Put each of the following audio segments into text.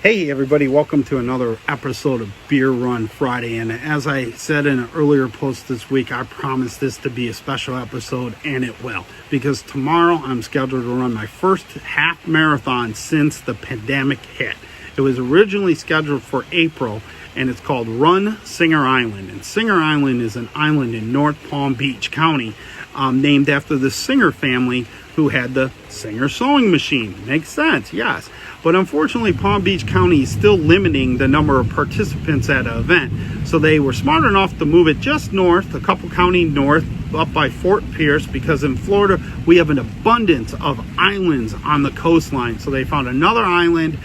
Hey everybody, welcome to another episode of Beer Run Friday. And as I said in an earlier post this week, I promise this to be a special episode, and it will. Because tomorrow I'm scheduled to run my first half marathon since the pandemic hit. It was originally scheduled for April, and it's called Run Singer Island. And Singer Island is an island in North Palm Beach County, named after the Singer family who had the Singer sewing machine. Makes sense, yes. But unfortunately, Palm Beach County is still limiting the number of participants at an event. So they were smart enough to move it just north, a couple counties north, up by Fort Pierce, because in Florida, we have an abundance of islands on the coastline. So they found another island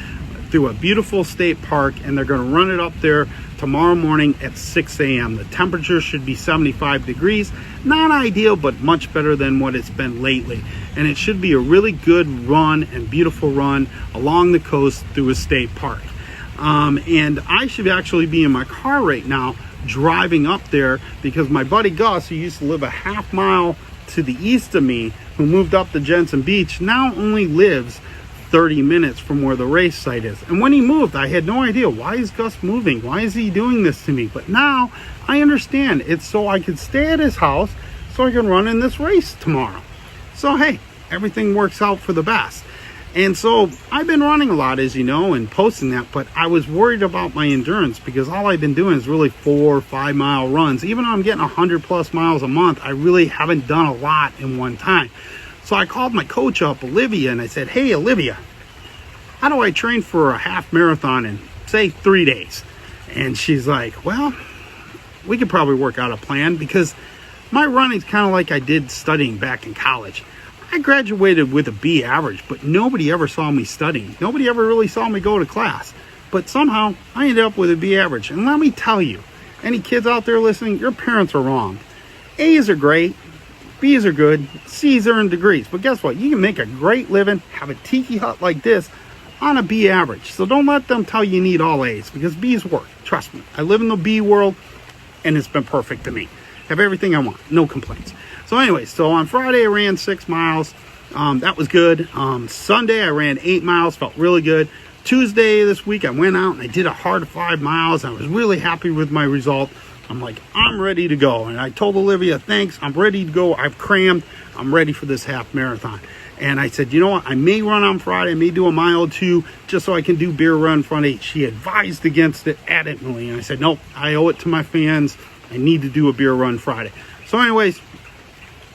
through a beautiful state park, and they're going to run it up there tomorrow morning at 6 a.m. The temperature should be 75 degrees. Not ideal, but much better than what it's been lately. And it should be a really good run and beautiful run along the coast through a state park. And I should actually be in my car right now driving up there, because my buddy Gus, who used to live a half mile to the east of me, who moved up to Jensen Beach, now only lives 30 minutes from where the race site is. And when he moved, I had no idea, why is Gus moving? Why is he doing this to me? But now I understand. It's so I could stay at his house so I can run in this race tomorrow. So hey, everything works out for the best. And so I've been running a lot, as you know, and posting that, but I was worried about my endurance, because all I've been doing is really 4 or 5 mile runs. Even though I'm getting 100 plus miles a month, I really haven't done a lot in one time. So I called my coach up, Olivia, and I said, hey, Olivia, how do I train for a half marathon in, say, 3 days? And she's like, well, we could probably work out a plan, because my running's kind of like I did studying back in college. I graduated with a B average, but nobody ever saw me studying. Nobody ever really saw me go to class. But somehow I ended up with a B average. And let me tell you, any kids out there listening, your parents are wrong. A's are great. B's are good, C's earn degrees. But guess what? You can make a great living, have a tiki hut like this on a B average. So don't let them tell you need all A's, because B's work. Trust me. I live in the B world, and it's been perfect to me. Have everything I want. No complaints. So anyway, so on Friday I ran 6 miles. That was good. Sunday I ran 8 miles. Felt really good. Tuesday this week I went out and I did a hard 5 miles. I was really happy with my result. I'm like, I'm ready to go. And I told Olivia, thanks, I'm ready to go. I've crammed. I'm ready for this half marathon. And I said, you know what? I may run on Friday. I may do a mile or two just so I can do Beer Run Friday. She advised against it adamantly. And I said, nope, I owe it to my fans. I need to do a Beer Run Friday. So anyways,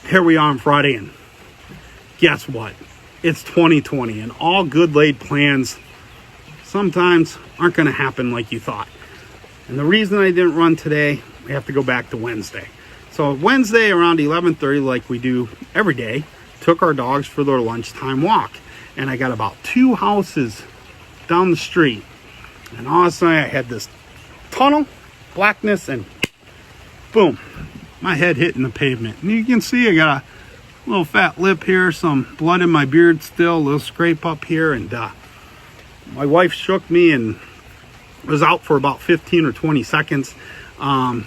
here we are on Friday. And guess what? It's 2020. And all good laid plans sometimes aren't going to happen like you thought. And the reason I didn't run today, we have to go back to Wednesday. So Wednesday around 11:30, like we do every day, took our dogs for their lunchtime walk. And I got about 2 houses down the street. And all of a sudden I had this tunnel, blackness, and boom, my head hitting the pavement. And you can see I got a little fat lip here, some blood in my beard still, a little scrape up here. And my wife shook me and was out for about 15 or 20 seconds. Found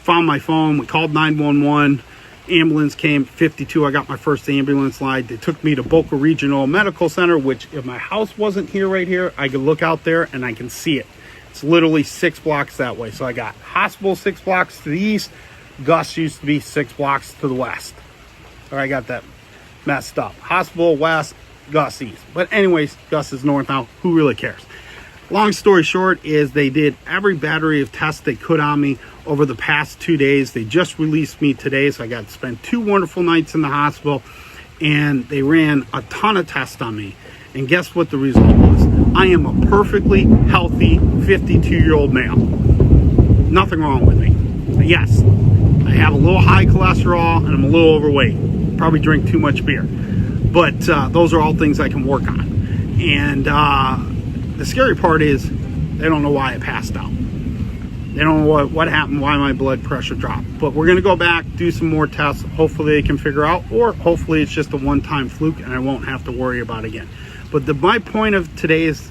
my phone. We called 911. Ambulance came. 52. I got my first ambulance ride. They took me to Boca Regional Medical Center, which if my house wasn't here right here, I could look out there and I can see it. It's literally 6 blocks that way. So I got hospital 6 blocks to the east. Gus used to be 6 blocks to the west. Or I got that messed up. Hospital west, Gus east. But anyways, Gus is north now. Who really cares? Long story short is they did every battery of tests they could on me over the past 2 days. They just released me today, so I got to spend 2 wonderful nights in the hospital, and they ran a ton of tests on me. And guess what the result was? I am a perfectly healthy 52-year-old male. Nothing wrong with me. But yes, I have a little high cholesterol and I'm a little overweight. Probably drink too much beer. But those are all things I can work on. And the scary part is they don't know why I passed out. They don't know what happened, why my blood pressure dropped. But we're going to go back, do some more tests. Hopefully they can figure out, or hopefully it's just a one-time fluke and I won't have to worry about it again. But my point of today's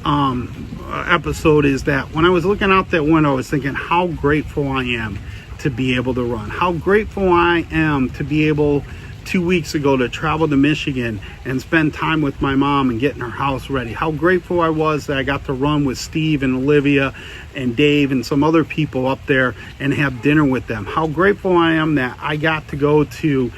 episode is that when I was looking out that window, I was thinking how grateful I am to be able to run. How grateful I am to be able 2 weeks ago to travel to Michigan and spend time with my mom and getting her house ready. How grateful I was that I got to run with Steve and Olivia and Dave and some other people up there and have dinner with them. How grateful I am that I got to go to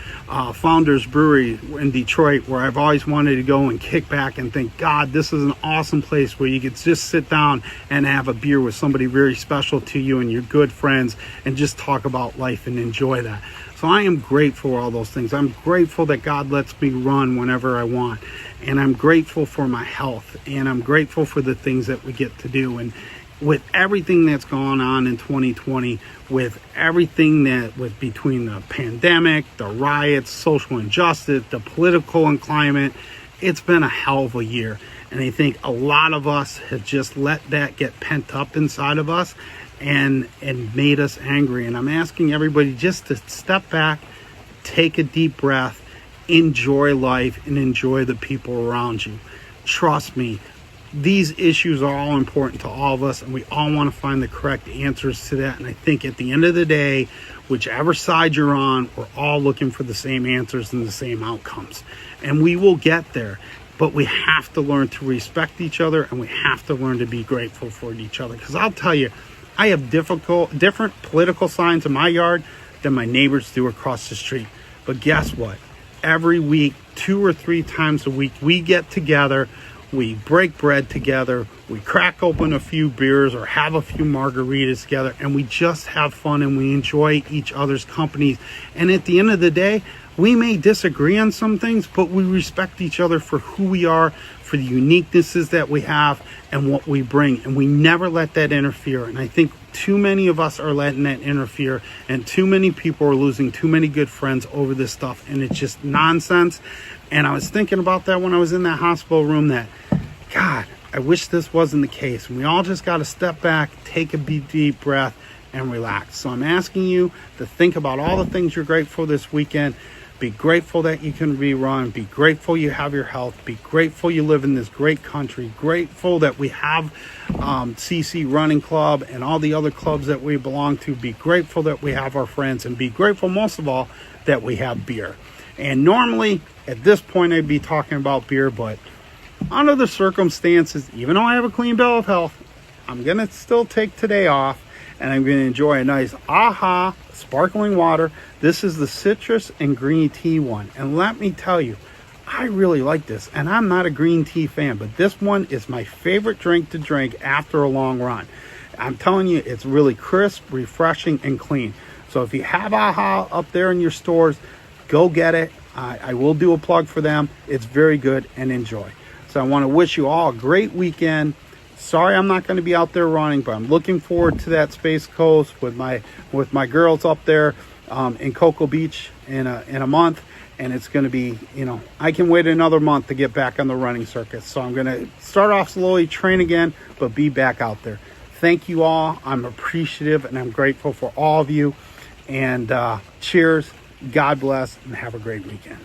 Founders Brewery in Detroit, where I've always wanted to go and kick back and think, God, this is an awesome place where you could just sit down and have a beer with somebody very special to you and your good friends and just talk about life and enjoy that. So I am grateful for all those things. I'm grateful that God lets me run whenever I want. And I'm grateful for my health. And I'm grateful for the things that we get to do. And with everything that's gone on in 2020, with everything with between the pandemic, the riots, social injustice, the political and climate, it's been a hell of a year. And I think a lot of us have just let that get pent up inside of us and made us angry. And I'm asking everybody just to step back, take a deep breath, enjoy life, and enjoy the people around you. Trust me, these issues are all important to all of us, and we all want to find the correct answers to that. And I think at the end of the day, whichever side you're on, we're all looking for the same answers and the same outcomes. And we will get there. But we have to learn to respect each other, and we have to learn to be grateful for each other. Because I'll tell you, I have different political signs in my yard than my neighbors do across the street. But guess what? Every week, 2 or 3 times a week, we get together, we break bread together, we crack open a few beers or have a few margaritas together, and we just have fun and we enjoy each other's company. And at the end of the day, we may disagree on some things, but we respect each other for who we are, for the uniquenesses that we have and what we bring. And we never let that interfere. And I think too many of us are letting that interfere, and too many people are losing too many good friends over this stuff. And it's just nonsense. And I was thinking about that when I was in that hospital room, that, God, I wish this wasn't the case. And we all just got to step back, take a deep breath, and relax. So I'm asking you to think about all the things you're grateful for this weekend. Be grateful that you can rerun. Be grateful you have your health. Be grateful you live in this great country. Grateful that we have CC Running Club and all the other clubs that we belong to. Be grateful that we have our friends. And be grateful, most of all, that we have beer. And normally, at this point, I'd be talking about beer. But under the circumstances, even though I have a clean bill of health, I'm going to still take today off. And I'm going to enjoy a nice AHA sparkling water. This is the citrus and green tea one. And let me tell you, I really like this. And I'm not a green tea fan, but this one is my favorite drink to drink after a long run. I'm telling you, it's really crisp, refreshing, and clean. So if you have AHA up there in your stores, go get it. I will do a plug for them. It's very good, and enjoy. So I want to wish you all a great weekend. Sorry I'm not going to be out there running, but I'm looking forward to that Space Coast with my girls up there in Cocoa Beach in a month. And it's going to be, I can wait another month to get back on the running circuit. So I'm going to start off slowly, train again, but be back out there. Thank you all. I'm appreciative and I'm grateful for all of you. And cheers, God bless, and have a great weekend.